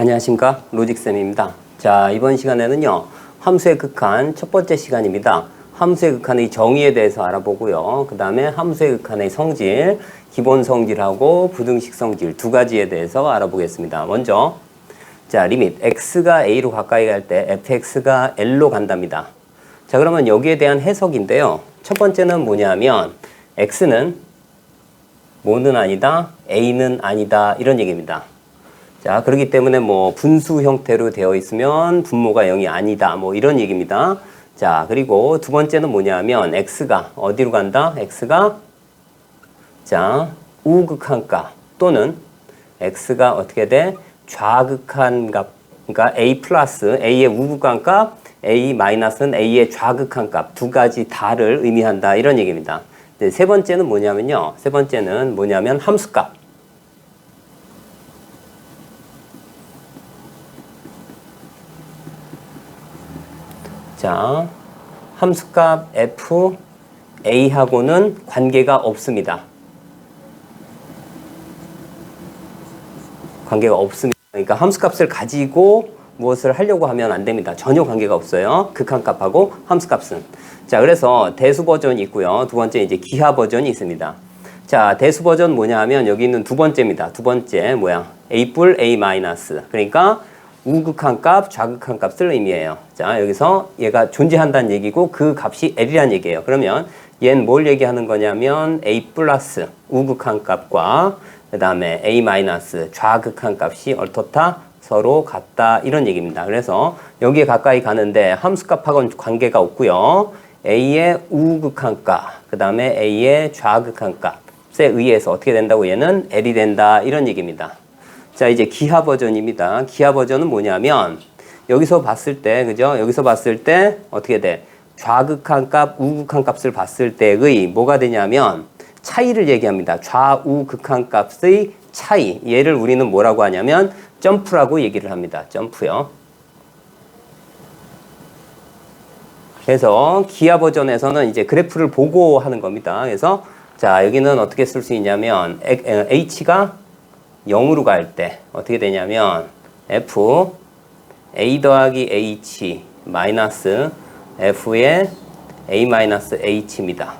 안녕하십니까, 로직쌤입니다. 자, 이번 시간에는요, 함수의 극한 첫 번째 시간입니다. 함수의 극한의 정의에 대해서 알아보고요. 그 다음에 함수의 극한의 성질, 기본 성질하고 부등식 성질 두 가지에 대해서 알아보겠습니다. 먼저 자, 리밋 x가 a로 가까이 갈 때 fx가 l로 간답니다. 자, 그러면 여기에 대한 해석인데요. 첫 번째는 뭐냐면 x는 뭐는 아니다, a는 아니다, 이런 얘기입니다. 자, 그렇기 때문에 뭐 분수 형태로 되어 있으면 분모가 0이 아니다, 뭐 이런 얘기입니다. 자, 그리고 두 번째는 뭐냐면 x가 어디로 간다? x가 자, 우극한 값 또는 x가 어떻게 돼? 좌극한 값, 그러니까 a 플러스 a의 우극한 값, a 마이너스는 a의 좌극한 값 두 가지 다를 의미한다, 이런 얘기입니다. 네, 세 번째는 뭐냐면요. 세 번째는 뭐냐면 함수값. 자, 함수값 f, a하고는 관계가 없습니다. 관계가 없습니다. 그러니까 함수값을 가지고 무엇을 하려고 하면 안 됩니다. 전혀 관계가 없어요. 극한값하고 함수값은. 자, 그래서 대수 버전이 있고요. 두 번째 이제 기하 버전이 있습니다. 자, 대수 버전 뭐냐 하면 여기 있는 두 번째입니다. 두 번째 뭐야? a 뿔 a 마이너스. 그러니까 우극한 값, 좌극한 값을 의미해요. 자, 여기서 얘가 존재한다는 얘기고 그 값이 L이라는 얘기예요. 그러면 얘는 뭘 얘기하는 거냐면 A 플러스 우극한 값과 그 다음에 A 마이너스 좌극한 값이 얼토타 서로 같다, 이런 얘기입니다. 그래서 여기에 가까이 가는데 함수값하고는 관계가 없고요. A의 우극한 값, 그 다음에 A의 좌극한 값에 의해서 어떻게 된다고? 얘는 L이 된다, 이런 얘기입니다. 자, 이제 기하 버전입니다. 기하 버전은 뭐냐면 여기서 봤을 때, 그죠? 여기서 봤을 때 어떻게 돼? 좌극한 값, 우극한 값을 봤을 때의 뭐가 되냐면 차이를 얘기합니다. 좌우극한 값의 차이. 얘를 우리는 뭐라고 하냐면 점프라고 얘기를 합니다. 점프요. 그래서 기하 버전에서는 이제 그래프를 보고 하는 겁니다. 그래서 자, 여기는 어떻게 쓸 수 있냐면 h가 0으로 갈 때 어떻게 되냐면 f a 더하기 h 마이너스 f의 a 마이너스 h입니다.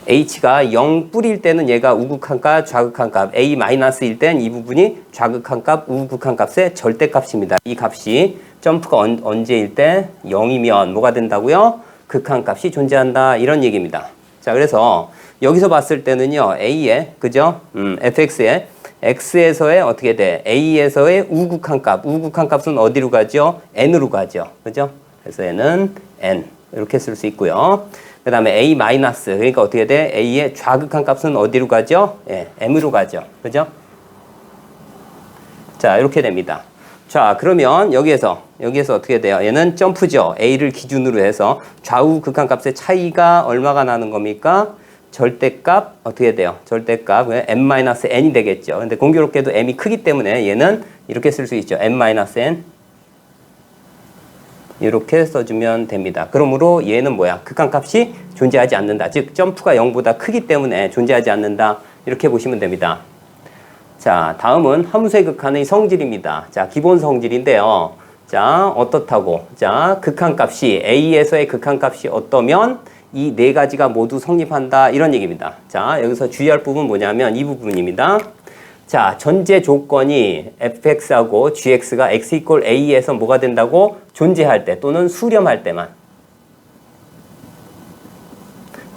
h가 0 뿌릴 때는 얘가 우극한 값, 좌극한 값, a 마이너스일 땐 이 부분이 좌극한 값, 우극한 값의 절대값입니다. 이 값이 점프가 언제일 때 0이면 뭐가 된다고요? 극한 값이 존재한다, 이런 얘기입니다. 자, 그래서 여기서 봤을 때는요, a의 그죠? fx의 x에서의 어떻게 돼? a에서의 우극한 값. 우극한 값은 어디로 가죠? n으로 가죠. 그죠? 그래서 얘는 n. 이렇게 쓸 수 있고요. 그 다음에 a 마이너스. 그러니까 어떻게 돼? a의 좌극한 값은 어디로 가죠? 예, m으로 가죠. 그죠? 자, 이렇게 됩니다. 자, 그러면 여기에서 어떻게 돼요? 얘는 점프죠. a를 기준으로 해서 좌우 극한 값의 차이가 얼마가 나는 겁니까? 절대값 어떻게 돼요? 절대값 m-n이 되겠죠. 근데 공교롭게도 m이 크기 때문에 얘는 이렇게 쓸 수 있죠. m-n 이렇게 써주면 됩니다. 그러므로 얘는 뭐야? 극한값이 존재하지 않는다. 즉 점프가 0보다 크기 때문에 존재하지 않는다. 이렇게 보시면 됩니다. 자, 다음은 함수의 극한의 성질입니다. 자, 기본 성질인데요. 자, 어떻다고? 자, 극한값이 a에서의 극한값이 어떠면 이 네 가지가 모두 성립한다, 이런 얘기입니다. 자, 여기서 주의할 부분 뭐냐면 이 부분입니다. 자, 전제 조건이 fx하고 gx가 x = a에서 뭐가 된다고? 존재할 때 또는 수렴할 때만.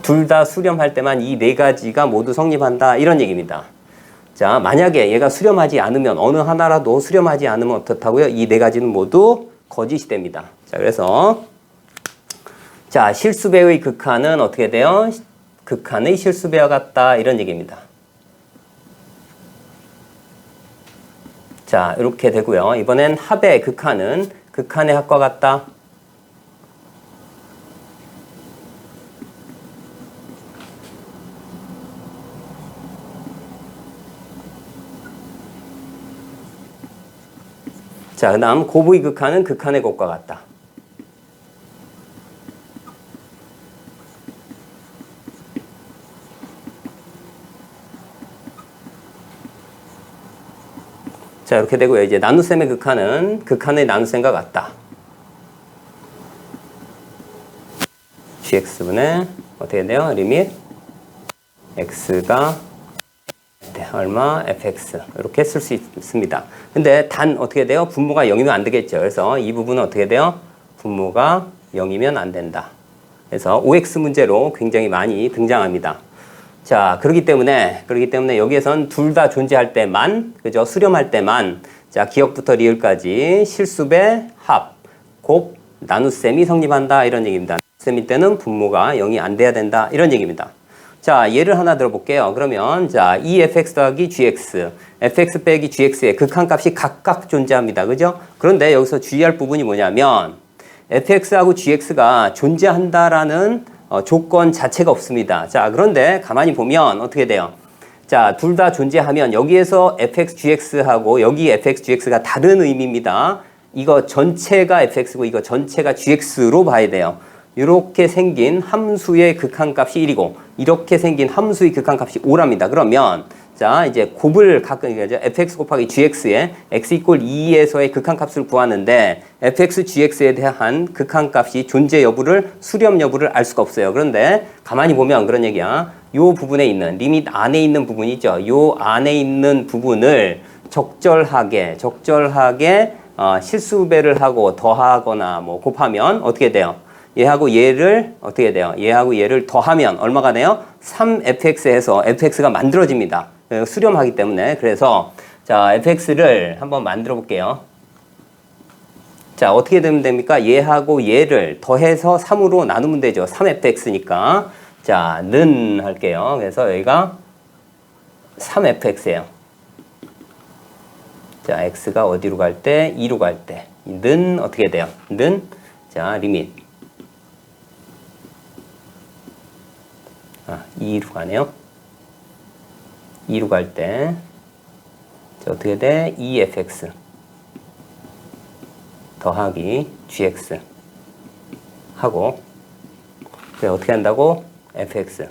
둘 다 수렴할 때만 이 네 가지가 모두 성립한다, 이런 얘기입니다. 자, 만약에 얘가 수렴하지 않으면, 어느 하나라도 수렴하지 않으면 어떻다고요? 이 네 가지는 모두 거짓이 됩니다. 자, 그래서 자, 실수배의 극한은 어떻게 돼요? 극한의 실수배와 같다, 이런 얘기입니다. 자, 이렇게 되고요. 이번엔 합의 극한은 극한의 합과 같다. 자, 그 다음 곱의 극한은 극한의 곱과 같다. 자, 자, 이렇게 되고요. 이제 나눗셈의 극한은 극한의 나눗셈과 같다. gx분의 어떻게 돼요? 리밋 x가 얼마? fx 이렇게 쓸 수 있습니다. 근데 단 어떻게 돼요? 분모가 0이면 안 되겠죠. 그래서 이 부분은 어떻게 돼요? 분모가 0이면 안 된다. 그래서 OX 문제로 굉장히 많이 등장합니다. 자, 그렇기 때문에 여기에선 둘 다 존재할 때만, 그죠? 수렴할 때만, 자, 기억부터 리을까지 실수배, 합, 곱, 나눗셈이 성립한다. 이런 얘기입니다. 나눗셈일 때는 분모가 0이 안 돼야 된다. 이런 얘기입니다. 자, 예를 하나 들어볼게요. 그러면, 자, 2fx 더하기 gx, fx 빼기 gx의 극한값이 각각 존재합니다. 그죠? 그런데 여기서 주의할 부분이 뭐냐면, fx하고 gx가 존재한다라는 조건 자체가 없습니다. 자, 그런데 가만히 보면 어떻게 돼요? 자, 둘 다 존재하면 여기에서 fx, gx하고 여기 fx, gx가 다른 의미입니다. 이거 전체가 fx고 이거 전체가 gx로 봐야 돼요. 이렇게 생긴 함수의 극한값이 1이고 이렇게 생긴 함수의 극한값이 5랍니다. 그러면 자, 이제 곱을 가끔 얘기하죠. fx 곱하기 gx에 x 이퀄 2에서의 극한값을 구하는데 fx, gx에 대한 극한값이 존재 여부를 수렴 여부를 알 수가 없어요. 그런데 가만히 보면 그런 얘기야. 요 부분에 있는 리밋 안에 있는 부분이 있죠. 요 안에 있는 부분을 적절하게 실수배를 하고 더하거나 뭐 곱하면 어떻게 돼요? 얘하고 얘를 어떻게 돼요? 얘하고 얘를 더하면 얼마가 돼요? 3fx에서 fx가 만들어집니다. 수렴하기 때문에. 그래서 자, fx를 한번 만들어 볼게요. 자, 어떻게 되면 됩니까? 얘하고 얘를 더해서 3으로 나누면 되죠. 3fx니까. 자, 는 할게요. 그래서 여기가 3fx예요. 자, x가 어디로 갈 때? 2로 갈 때. 는 어떻게 돼요? 는 자, 리밋 2로 가네요. 2로 갈 때 어떻게 돼? 2fx 더하기 gx 하고 그래 어떻게 한다고? fx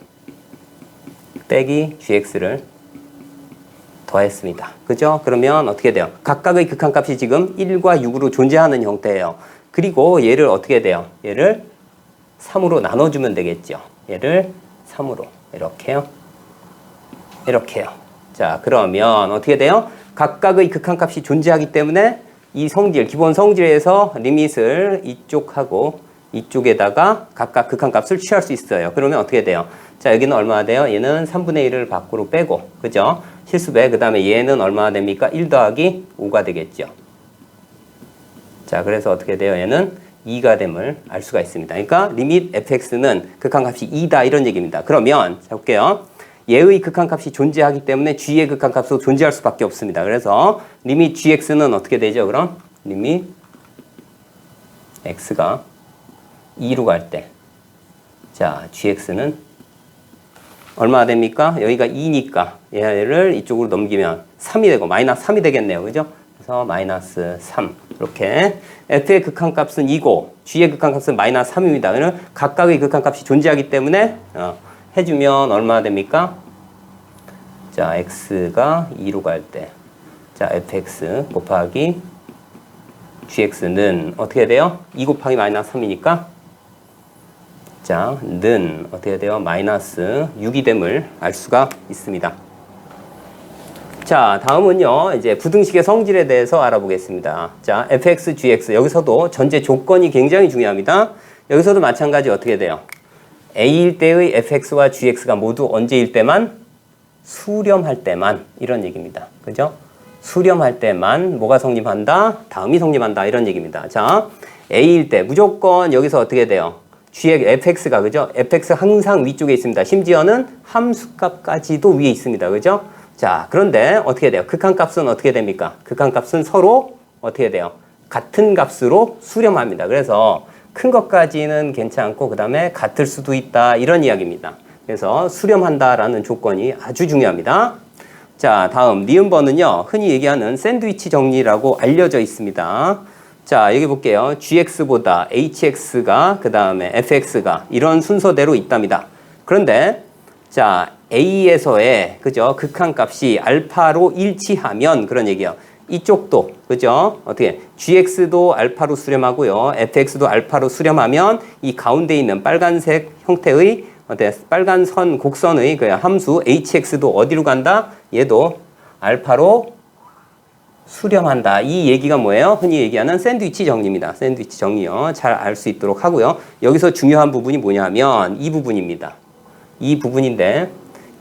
빼기 gx를 더했습니다. 그죠? 그러면 어떻게 돼요? 각각의 극한값이 지금 1과 6으로 존재하는 형태예요. 그리고 얘를 어떻게 돼요? 얘를 3으로 나눠주면 되겠죠. 얘를 3으로 이렇게요. 이렇게요. 자, 그러면 어떻게 돼요? 각각의 극한값이 존재하기 때문에 이 성질, 기본 성질에서 리밋을 이쪽하고 이쪽에다가 각각 극한값을 취할 수 있어요. 그러면 어떻게 돼요? 자, 여기는 얼마나 돼요? 얘는 3분의 1을 밖으로 빼고, 그죠? 실수배, 그 다음에 얘는 얼마나 됩니까? 1 더하기 5가 되겠죠. 자, 그래서 어떻게 돼요? 얘는 2가 됨을 알 수가 있습니다. 그러니까 리밋 fx는 극한값이 2다 이런 얘기입니다. 그러면 자 볼게요. 얘의 극한값이 존재하기 때문에 g의 극한값도 존재할 수밖에 없습니다. 그래서 리밋 gx는 어떻게 되죠? 그럼 리밋 x가 2로 갈 때 자, gx는 얼마나 됩니까? 여기가 2니까 얘를 이쪽으로 넘기면 3이 되고 마이너스 3이 되겠네요. 그죠? 그래서 마이너스 3 이렇게 f의 극한값은 2고 g의 극한값은 마이너스 3입니다. 그러면 각각의 극한값이 존재하기 때문에 해주면 얼마나 됩니까? 자, x가 2로 갈 때 자, fx 곱하기 gx는 어떻게 돼요? 2 곱하기 마이너스 3이니까 자, 는 어떻게 돼요? 마이너스 6이 됨을 알 수가 있습니다. 자, 다음은요, 이제 부등식의 성질에 대해서 알아보겠습니다. 자, fx, gx. 여기서도 전제 조건이 굉장히 중요합니다. 여기서도 마찬가지 어떻게 돼요? a일 때의 fx와 gx가 모두 언제일 때만? 수렴할 때만. 이런 얘기입니다. 그죠? 수렴할 때만 뭐가 성립한다? 다음이 성립한다. 이런 얘기입니다. 자, a일 때 무조건 여기서 어떻게 돼요? g의 fx가, 그죠? fx 항상 위쪽에 있습니다. 심지어는 함수값까지도 위에 있습니다. 그죠? 자, 그런데 어떻게 돼요? 극한값은 어떻게 됩니까? 극한값은 서로 어떻게 돼요? 같은 값으로 수렴합니다. 그래서 큰 것까지는 괜찮고 그 다음에 같을 수도 있다 이런 이야기입니다. 그래서 수렴한다라는 조건이 아주 중요합니다. 자, 다음 니은번은요. 흔히 얘기하는 샌드위치 정리라고 알려져 있습니다. 자, 여기 볼게요. gx보다 hx가 그 다음에 fx가 이런 순서대로 있답니다. 그런데 자, a에서의 그죠? 극한값이 알파로 일치하면 그런 얘기예요. 이쪽도 그죠? 어떻게 gx도 알파로 수렴하고요. fx도 알파로 수렴하면 이 가운데 있는 빨간색 형태의 빨간 선 곡선의 그 함수 hx도 어디로 간다? 얘도 알파로 수렴한다. 이 얘기가 뭐예요? 흔히 얘기하는 샌드위치 정리입니다. 샌드위치 정리요. 잘 알 수 있도록 하고요. 여기서 중요한 부분이 뭐냐면 이 부분입니다. 이 부분인데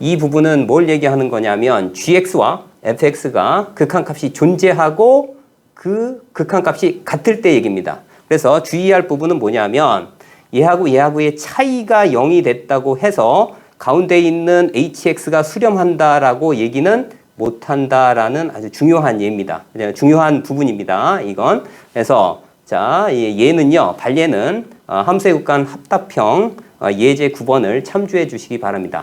이 부분은 뭘 얘기하는 거냐면 gx와 fx가 극한값이 존재하고 그 극한값이 같을 때 얘기입니다. 그래서 주의할 부분은 뭐냐면 얘하고의 차이가 0이 됐다고 해서 가운데 있는 hx가 수렴한다라고 얘기는 못한다라는 아주 중요한 예입니다. 중요한 부분입니다. 이건. 그래서 자, 얘는요. 발예는 함수의 극한 합답형 예제 9번을 참조해 주시기 바랍니다.